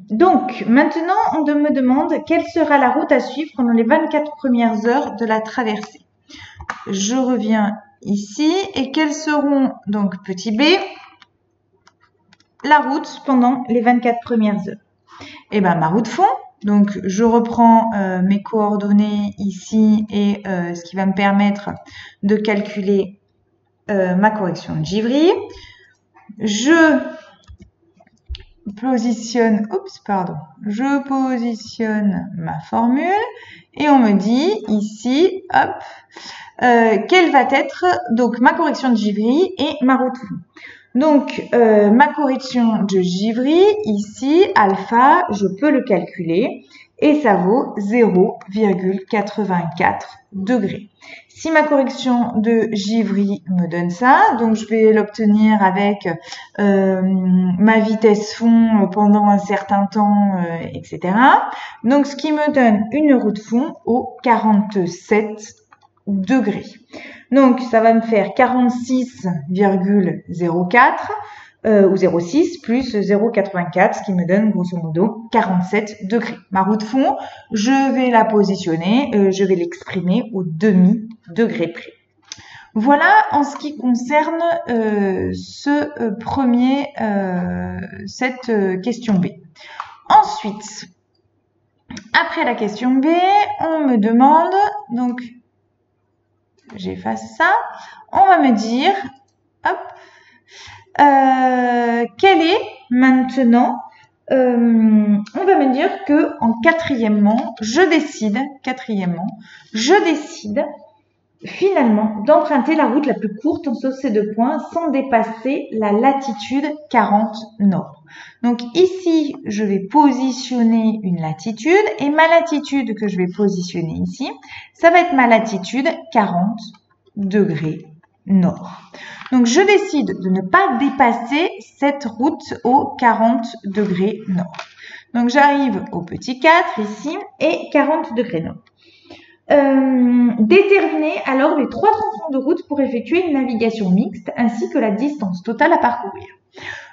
Donc, maintenant, on me demande quelle sera la route à suivre pendant les 24 premières heures de la traversée. Je reviens ici et quels seront, donc petit b, la route pendant les 24 premières heures. Eh bien, ma route fond, donc je reprends mes coordonnées ici et ce qui va me permettre de calculer ma correction de Givry. Je positionne ma formule et on me dit ici, hop, quelle va être donc ma correction de Givry et ma route fond. Donc, ma correction de Givry, ici, alpha, je peux le calculer et ça vaut 0,84 degrés. Si ma correction de Givry me donne ça, donc je vais l'obtenir avec ma vitesse fond pendant un certain temps, etc. Donc, ce qui me donne une route fond au 47 degrés. Donc, ça va me faire 46,04 ou 0,6 plus 0,84, ce qui me donne grosso modo 47 degrés. Ma route fond, je vais la positionner, je vais l'exprimer au demi-degré près. Voilà en ce qui concerne cette question B. Ensuite, après la question B, on me demande, donc j'efface ça, on va me dire, hop, quel est maintenant, on va me dire que en quatrièmement, je décide finalement d'emprunter la route la plus courte entre ces deux points sans dépasser la latitude 40 nord. Donc ici, je vais positionner une latitude et ma latitude que je vais positionner ici, ça va être ma latitude 40 degrés nord. Donc je décide de ne pas dépasser cette route au 40 degrés nord. Donc j'arrive au petit 4 ici et 40 degrés nord. Déterminer alors les 3 tronçons de route pour effectuer une navigation mixte ainsi que la distance totale à parcourir.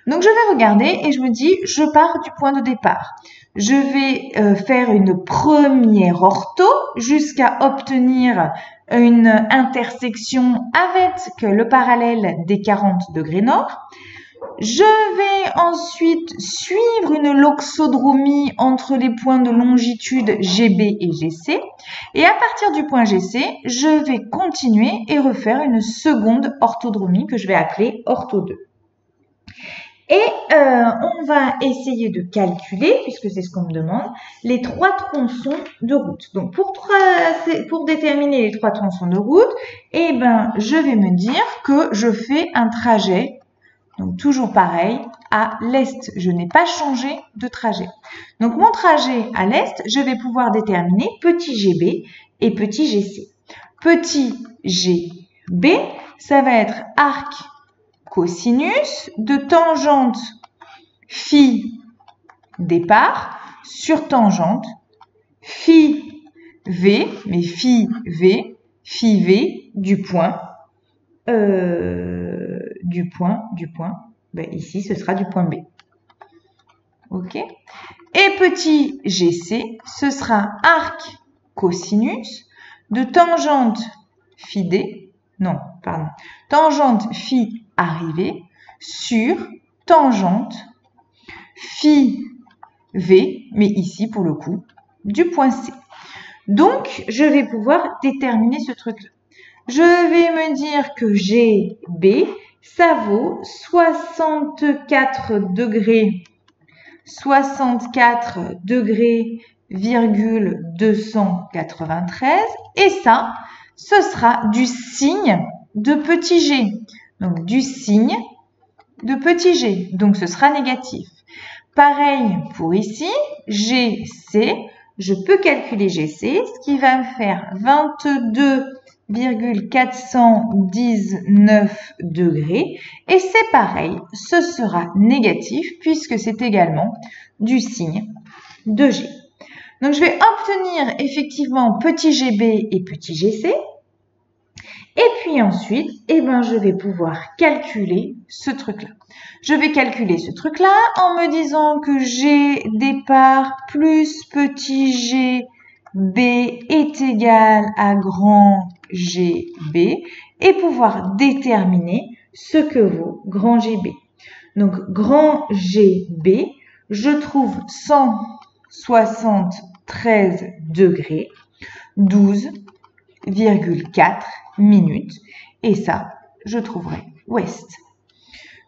Donc je vais regarder et je me dis, je pars du point de départ. Je vais faire une première ortho jusqu'à obtenir une intersection avec le parallèle des 40 degrés nord. Je vais ensuite suivre une loxodromie entre les points de longitude GB et GC. Et à partir du point GC, je vais continuer et refaire une seconde orthodromie que je vais appeler ortho 2. Et on va essayer de calculer, puisque c'est ce qu'on me demande, les 3 tronçons de route. Donc, pour déterminer les 3 tronçons de route, eh ben, je vais me dire que je fais un trajet, donc toujours pareil, à l'est. Je n'ai pas changé de trajet. Donc, mon trajet à l'est, je vais pouvoir déterminer petit GB et petit GC. Petit GB, ça va être arc cosinus de tangente phi départ sur tangente phi v, mais phi v du point, ben ici ce sera du point B. Ok. Et petit GC, ce sera arc cosinus de tangente phi d, tangente phi arrivée sur tangente phi v, mais ici pour le coup du point C. Donc je vais pouvoir déterminer ce truc-là. Je vais me dire que GB, ça vaut 64 degrés 293 et ça, ce sera du signe de petit g. Donc, du signe de petit g. Donc, ce sera négatif. Pareil pour ici, GC, je peux calculer GC, ce qui va me faire 22,419 degrés. Et c'est pareil, ce sera négatif puisque c'est également du signe de G. Donc, je vais obtenir effectivement petit GB et petit GC. Et puis ensuite, eh ben, je vais pouvoir calculer ce truc-là. Je vais calculer ce truc-là en me disant que G départ plus petit g B est égal à grand GB et pouvoir déterminer ce que vaut grand GB. Donc, grand GB, je trouve 173 degrés, 12,4 minutes. Et ça, je trouverai ouest.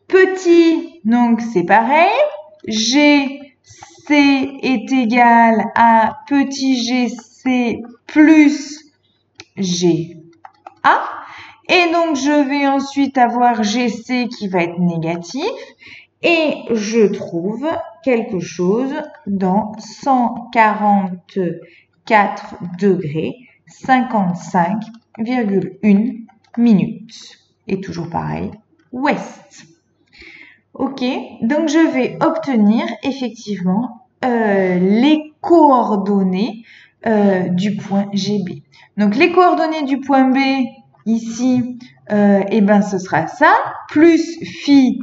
Petit, donc c'est pareil. GC est égal à petit gc plus GA. Et donc, je vais ensuite avoir GC qui va être négatif. Et je trouve quelque chose dans 144 degrés, 55,1 minutes. Et toujours pareil, ouest. Ok, donc je vais obtenir effectivement les coordonnées du point GB. Donc les coordonnées du point B, ici, eh ben, ce sera ça, plus phi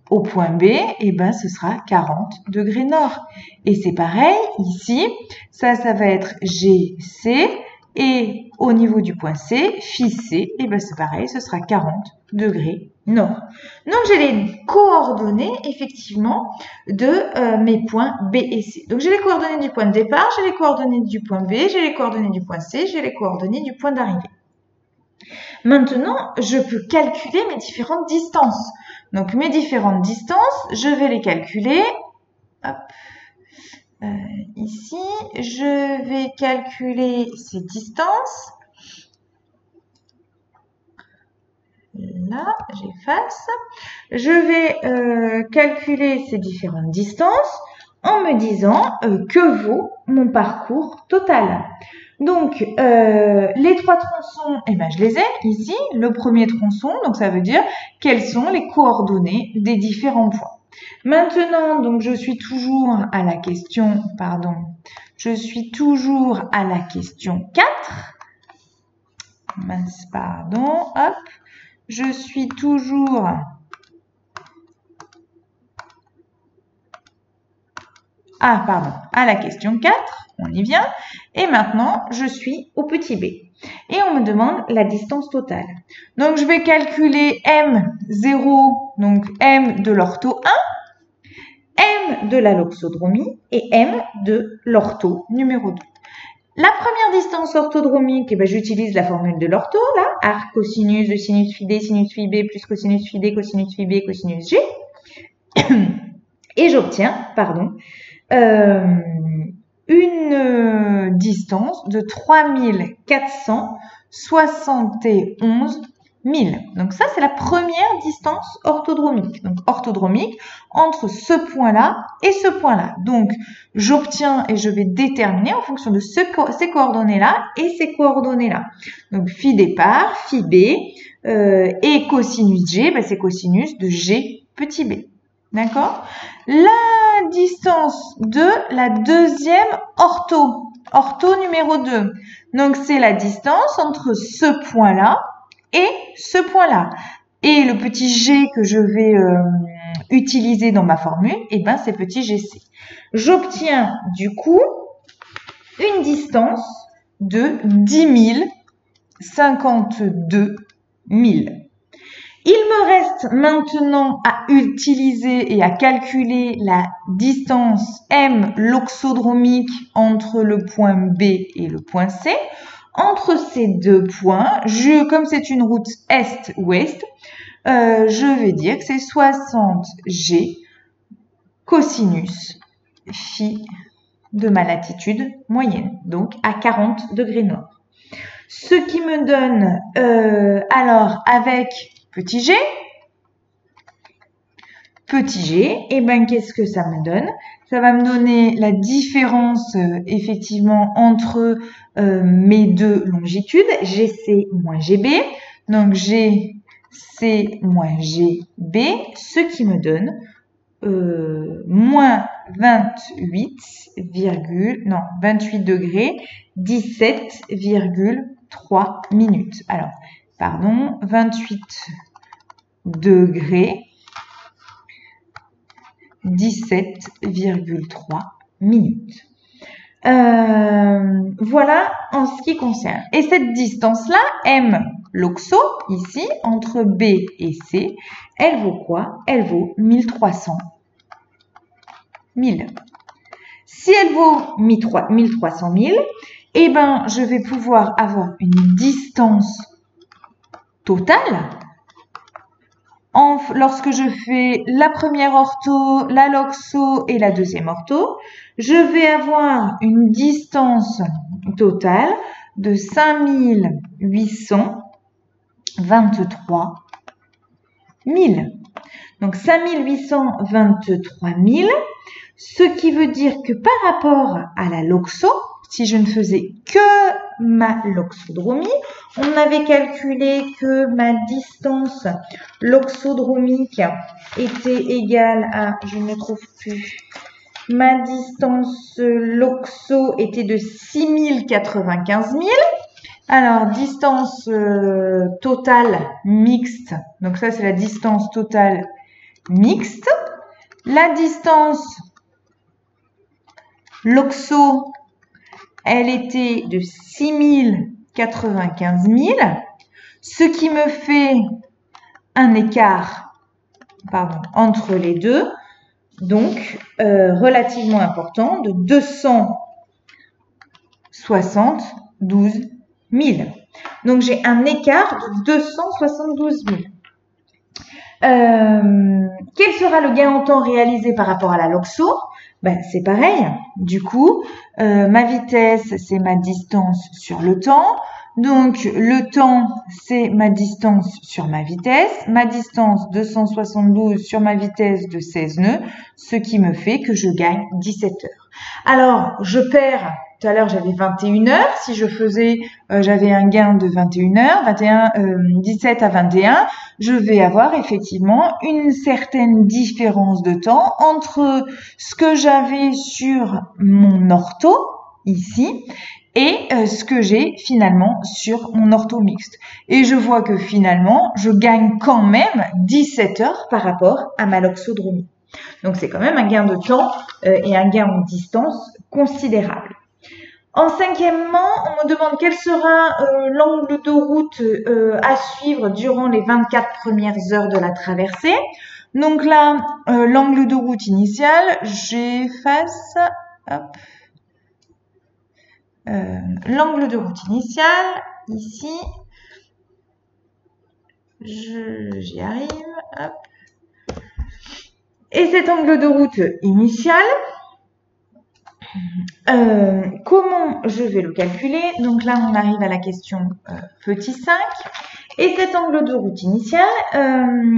au point B, eh ben, ce sera 40 degrés nord. Et c'est pareil, ici, ça va être GC, et au niveau du point C, phi C, eh ben, c'est pareil, ce sera 40 degrés nord. Donc, j'ai les coordonnées, effectivement, de mes points B et C. Donc, j'ai les coordonnées du point de départ, j'ai les coordonnées du point B, j'ai les coordonnées du point C, j'ai les coordonnées du point d'arrivée. Maintenant, je peux calculer mes différentes distances. Donc, mes différentes distances, je vais les calculer. Hop. Ici, je vais calculer ces distances. Là, j'efface. Je vais calculer ces différentes distances en me disant que vaut mon parcours total. Donc, les trois tronçons, eh ben, je les ai ici. Le premier tronçon, donc ça veut dire quelles sont les coordonnées des différents points. Maintenant, donc, je suis toujours à la question, je suis toujours à la question 4. Mince, pardon, hop. Je suis toujours à la question 4. On y vient. Et maintenant, je suis au petit b. Et on me demande la distance totale. Donc, je vais calculer M0, donc M de l'ortho 1, M de la loxodromie et M de l'ortho numéro 2. La première distance orthodromique, eh ben, j'utilise la formule de l'ortho, là, arc cosinus de sinus phi D, sinus phi B, plus cosinus phi D, cosinus phi B, cosinus G. Et j'obtiens, une distance de 3471 000. Donc ça, c'est la première distance orthodromique. Donc orthodromique entre ce point-là et ce point-là. Donc j'obtiens et je vais déterminer en fonction de ces coordonnées-là et ces coordonnées-là. Donc phi départ, phi B et cosinus G, ben, c'est cosinus de G petit b. D'accord? La distance de la deuxième ortho numéro 2. Donc c'est la distance entre ce point-là et ce point-là. Et le petit g que je vais utiliser dans ma formule, eh ben, c'est petit gc. J'obtiens du coup une distance de 10 052 000. Il me reste maintenant à utiliser et à calculer la distance M loxodromique entre le point B et le point C. Entre ces deux points, comme c'est une route est-ouest, je vais dire que c'est 60 G cosinus phi de ma latitude moyenne, donc à 40 degrés nord. Ce qui me donne, alors avec petit g, et ben qu'est-ce que ça me donne? Ça va me donner la différence effectivement entre mes deux longitudes, GC moins GB. Donc GC moins GB, ce qui me donne moins 28 degrés, 17,3 minutes. Alors, pardon, 28 degrés, 17,3 minutes. Voilà en ce qui concerne. Et cette distance-là, M, l'oxo, ici, entre B et C, elle vaut quoi? Elle vaut 1300. 1000. Si elle vaut 1300 000, eh ben, je vais pouvoir avoir une distance totale lorsque je fais la première ortho, la loxo et la deuxième ortho. Je vais avoir une distance totale de 5823 000. Donc 5823 000, ce qui veut dire que par rapport à la loxo, si je ne faisais que ma loxodromie, on avait calculé que ma distance loxodromique était égale à, je ne trouve plus, ma distance loxo était de 6095 000. Alors, distance totale mixte, donc ça c'est la distance totale mixte. La distance loxo, elle était de 6095 000, ce qui me fait un écart entre les deux, donc relativement important, de 272 000. Donc j'ai un écart de 272 000. Quel sera le gain en temps réalisé par rapport à la loxo? Ben, c'est pareil. Du coup, ma vitesse, c'est ma distance sur le temps. Donc, le temps, c'est ma distance sur ma vitesse. Ma distance, 272 sur ma vitesse de 16 nœuds, ce qui me fait que je gagne 17 heures. Alors, je perds, tout à l'heure, j'avais 21 heures. Si je faisais, j'avais un gain de 21 heures, 17 à 21, je vais avoir effectivement une certaine différence de temps entre ce que j'avais sur mon ortho, ici, et ce que j'ai finalement sur mon ortho mixte. Et je vois que finalement, je gagne quand même 17 heures par rapport à ma loxodromie. Donc, c'est quand même un gain de temps et un gain en distance considérable. En cinquièmement, on me demande quel sera l'angle de route à suivre durant les 24 premières heures de la traversée. Donc là, l'angle de route initial, j'efface, hop, l'angle de route initial, ici, j'y arrive, hop. Et cet angle de route initial, comment je vais le calculer? Donc là, on arrive à la question petit 5. Et cet angle de route initial,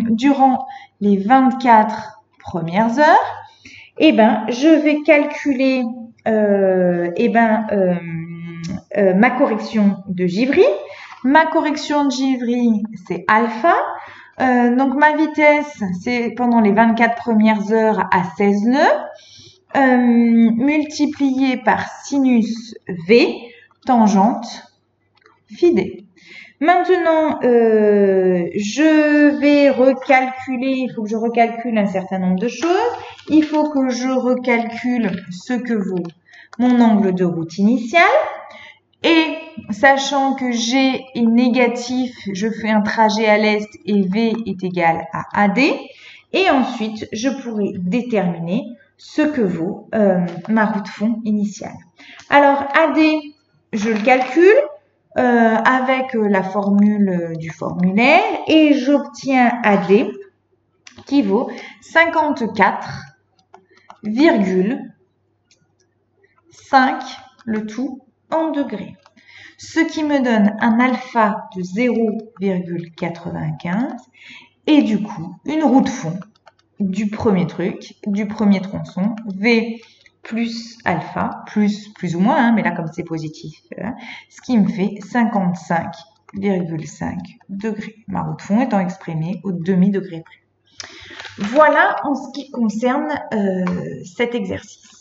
durant les 24 premières heures, eh ben, je vais calculer ma correction de Givry. Ma correction de Givry, c'est alpha. Donc ma vitesse, c'est pendant les 24 premières heures à 16 nœuds. Multiplié par sinus V, tangente phi d. Maintenant, je vais recalculer, il faut que je recalcule un certain nombre de choses. Il faut que je recalcule ce que vaut mon angle de route initial. Et sachant que G est négatif, je fais un trajet à l'est et V est égal à AD. Et ensuite, je pourrai déterminer ce que vaut ma route fond initiale. Alors, AD, je le calcule avec la formule du formulaire et j'obtiens AD qui vaut 54,5 le tout en degrés. Ce qui me donne un alpha de 0,95 et du coup une route fond du premier truc, du premier tronçon, V plus alpha, plus ou moins, hein, mais là comme c'est positif, ce qui me fait 55,5 degrés. Ma route fond étant exprimée au demi-degré près. Voilà en ce qui concerne cet exercice.